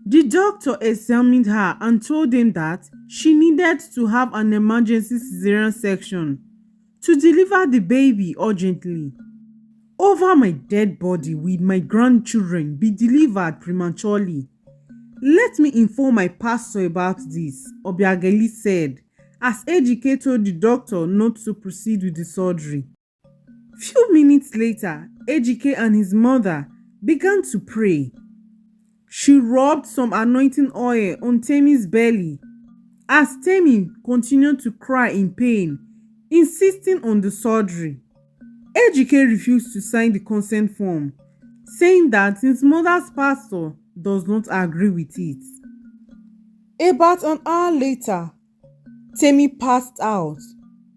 The doctor examined her and told them that she needed to have an emergency cesarean section to deliver the baby urgently. Over my dead body will my grandchildren be delivered prematurely. Let me inform my pastor about this, Obiageli said, as Ejike told the doctor not to proceed with the surgery. Few minutes later, Ejike and his mother began to pray. She rubbed some anointing oil on Temi's belly as Temi continued to cry in pain, insisting on the surgery. Ejike refused to sign the consent form, saying that his mother's pastor does not agree with it. About an hour later, Temi passed out.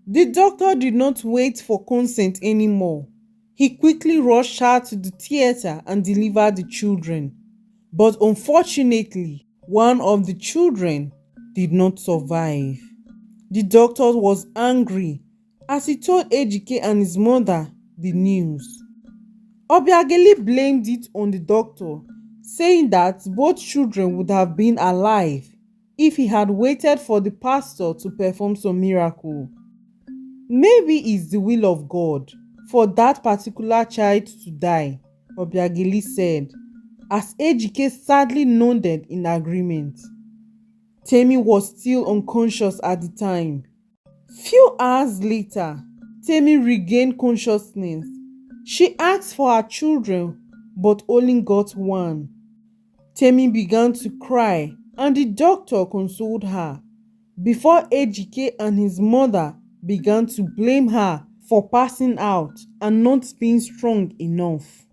The doctor did not wait for consent anymore. He quickly rushed her to the theater and delivered the children. But unfortunately, one of the children did not survive. The doctor was angry as he told Ejike and his mother the news. Obiageli blamed it on the doctor, saying that both children would have been alive if he had waited for the pastor to perform some miracle. Maybe it's the will of God for that particular child to die, Obiageli said, as Ejike sadly nodded in agreement. Temi was still unconscious at the time. Few hours later, Temi regained consciousness. She asked for her children, but only got one. Temi began to cry and the doctor consoled her before Ejike and his mother began to blame her for passing out and not being strong enough.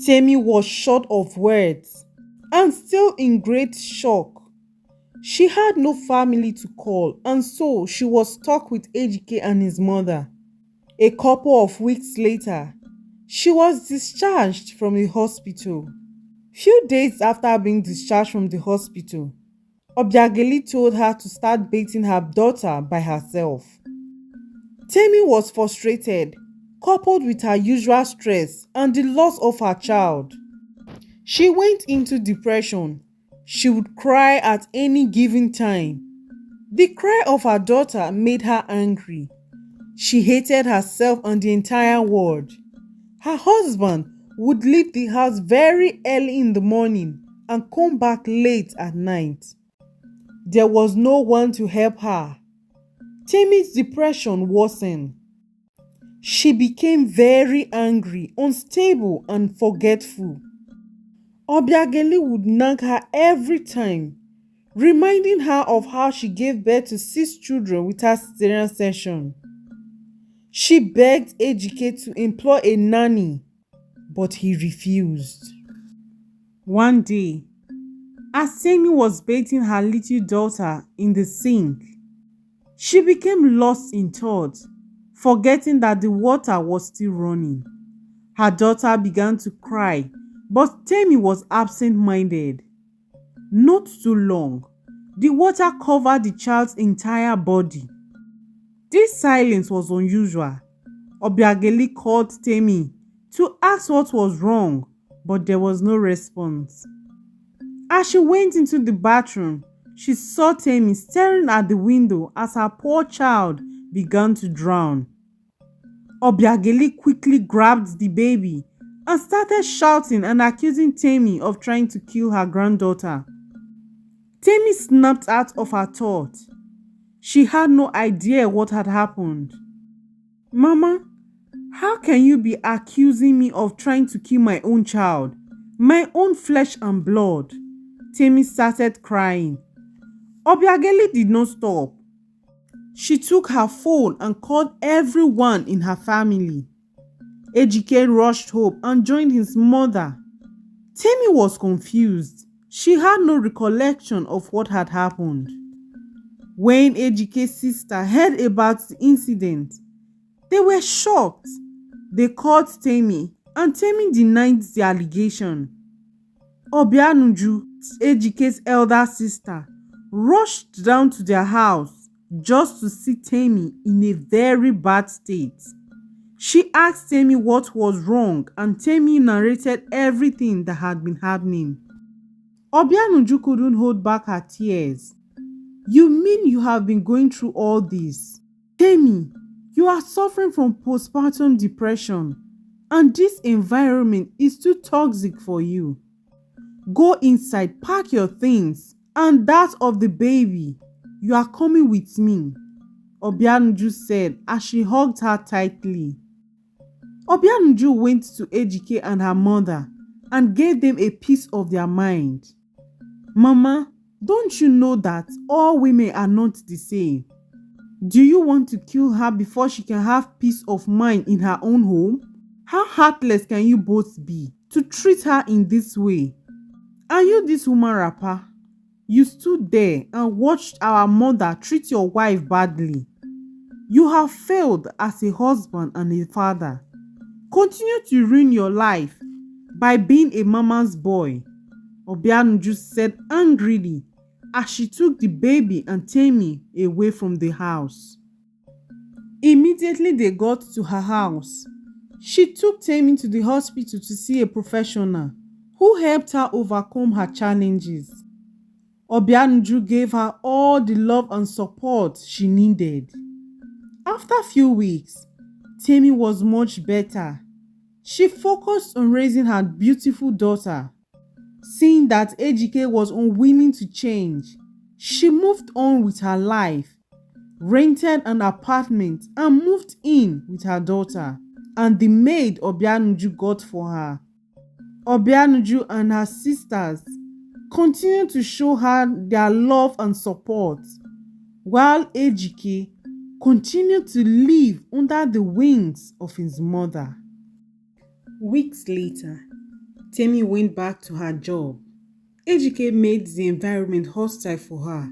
Temi was short of words and still in great shock. She had no family to call and so she was stuck with Ejike and his mother. A couple of weeks later, she was discharged from the hospital. Few days after being discharged from the hospital, Obiageli told her to start bathing her daughter by herself. Temi was frustrated, coupled with her usual stress and the loss of her child. She went into depression. She would cry at any given time. The cry of her daughter made her angry. She hated herself and the entire world. Her husband would leave the house very early in the morning and come back late at night. There was no one to help her. Temi's depression worsened. She became very angry, unstable and forgetful. Obiageli would nag her every time, reminding her of how she gave birth to 6 children with her cesarean section. She begged Ejike to employ a nanny, but he refused. One day, as Temi was bathing her little daughter in the sink, she became lost in thought, forgetting that the water was still running. Her daughter began to cry, but Temi was absent-minded. Not too long, the water covered the child's entire body. This silence was unusual. Obiageli called Temi to ask what was wrong, but there was no response. As she went into the bathroom, she saw Temi staring at the window as her poor child began to drown. Obiageli quickly grabbed the baby and started shouting and accusing Temi of trying to kill her granddaughter. Temi snapped out of her thought. She had no idea what had happened. "Mama, how can you be accusing me of trying to kill my own child, my own flesh and blood?" Temi started crying. Obiageli did not stop. She took her phone and called everyone in her family. Ejike rushed home and joined his mother. Temi was confused. She had no recollection of what had happened. When Ejike's sister heard about the incident, they were shocked. They called Temi and Temi denied the allegation. Obianuju, Ejike's elder sister, rushed down to their house just to see Temi in a very bad state. She asked Temi what was wrong and Temi narrated everything that had been happening. Obianuju couldn't hold back her tears. You mean you have been going through all this? Temi, you are suffering from postpartum depression, and this environment is too toxic for you. Go inside, pack your things, and that of the baby. You are coming with me, Obianuju said as she hugged her tightly. Obianuju went to Etiko and her mother and gave them a piece of their mind. Mama, don't you know that all women are not the same? Do you want to kill her before she can have peace of mind in her own home? How heartless can you both be to treat her in this way? Are you this woman rapper? You stood there and watched our mother treat your wife badly. You have failed as a husband and a father. Continue to ruin your life by being a mama's boy, Obianuju said angrily as she took the baby and Temi away from the house. Immediately they got to her house. She took Temi to the hospital to see a professional who helped her overcome her challenges. Obianuju gave her all the love and support she needed. After a few weeks, Temi was much better. She focused on raising her beautiful daughter. Seeing that Etiko was unwilling to change, she moved on with her life, rented an apartment and moved in with her daughter and the maid Obianuju got for her. Obianuju and her sisters continued to show her their love and support, while Etiko continued to live under the wings of his mother. Weeks later, Temi went back to her job. Etiko made the environment hostile for her,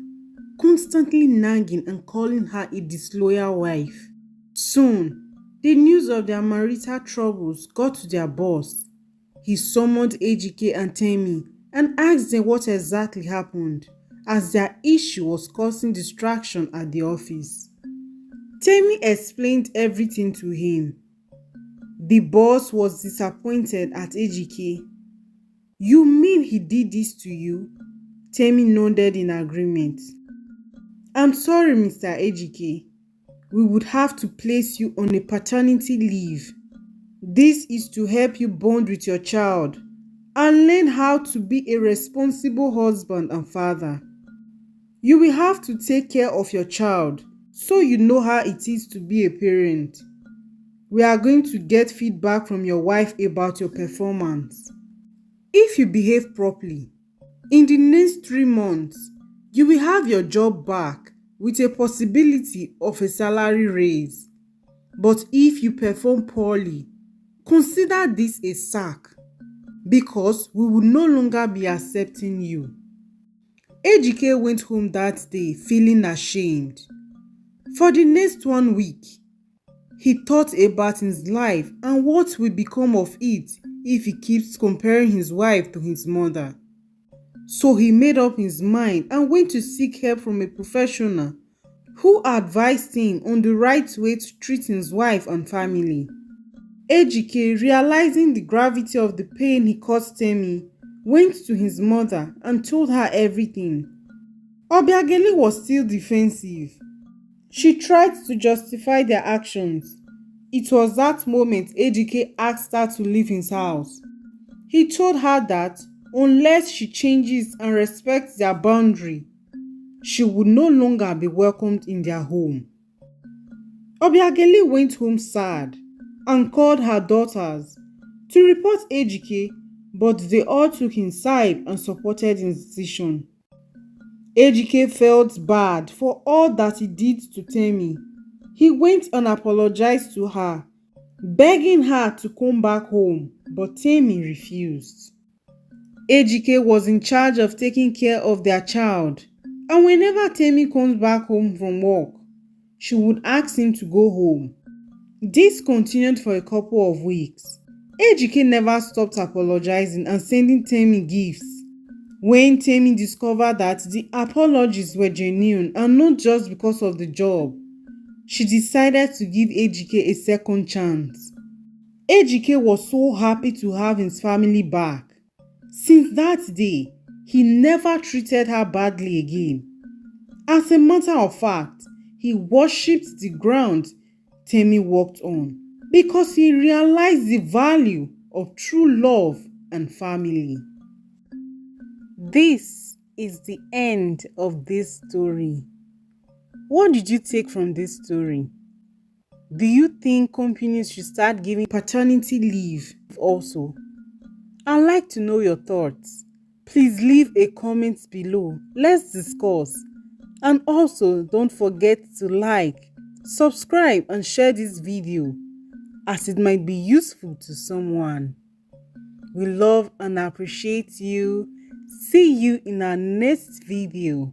constantly nagging and calling her a disloyal wife. Soon, the news of their marital troubles got to their boss. He summoned Etiko and Temi and asked them what exactly happened, as their issue was causing distraction at the office. Temi explained everything to him. The boss was disappointed at Etiko. You mean he did this to you? Temi nodded in agreement. I'm sorry, Mr. Etiko. We would have to place you on a paternity leave. This is to help you bond with your child and learn how to be a responsible husband and father. You will have to take care of your child so you know how it is to be a parent. We are going to get feedback from your wife about your performance. If you behave properly, in the next 3 months, you will have your job back with a possibility of a salary raise. But if you perform poorly, consider this a sack, because we will no longer be accepting you. Etiko went home that day feeling ashamed. For the next 1 week, he thought about his life and what will become of it if he keeps comparing his wife to his mother. So he made up his mind and went to seek help from a professional who advised him on the right way to treat his wife and family. Etiko, realizing the gravity of the pain he caused Temi, went to his mother and told her everything. Obiageli was still defensive. She tried to justify their actions. It was that moment Etiko asked her to leave his house. He told her that unless she changes and respects their boundary, she would no longer be welcomed in their home. Obiageli went home sad and called her daughters to report Etiko, but they all took his side and supported his decision. Etiko felt bad for all that he did to Temi. He went and apologized to her, begging her to come back home, but Temi refused. Etiko was in charge of taking care of their child, and whenever Temi comes back home from work, she would ask him to go home. This continued for a couple of weeks. Etiko never stopped apologizing and sending Temi gifts. When Temi discovered that the apologies were genuine and not just because of the job, she decided to give Etiko a second chance. Etiko was so happy to have his family back. Since that day, He never treated her badly again. As a matter of fact, he worshipped the ground Temi walked on because he realized the value of true love and family. This is the end of this story. What did you take from this story? Do you think companies should start giving paternity leave also? I'd like to know your thoughts. Please leave a comment below. Let's discuss. And also don't forget to like, subscribe and share this video as it might be useful to someone. We love and appreciate you. See you in our next video.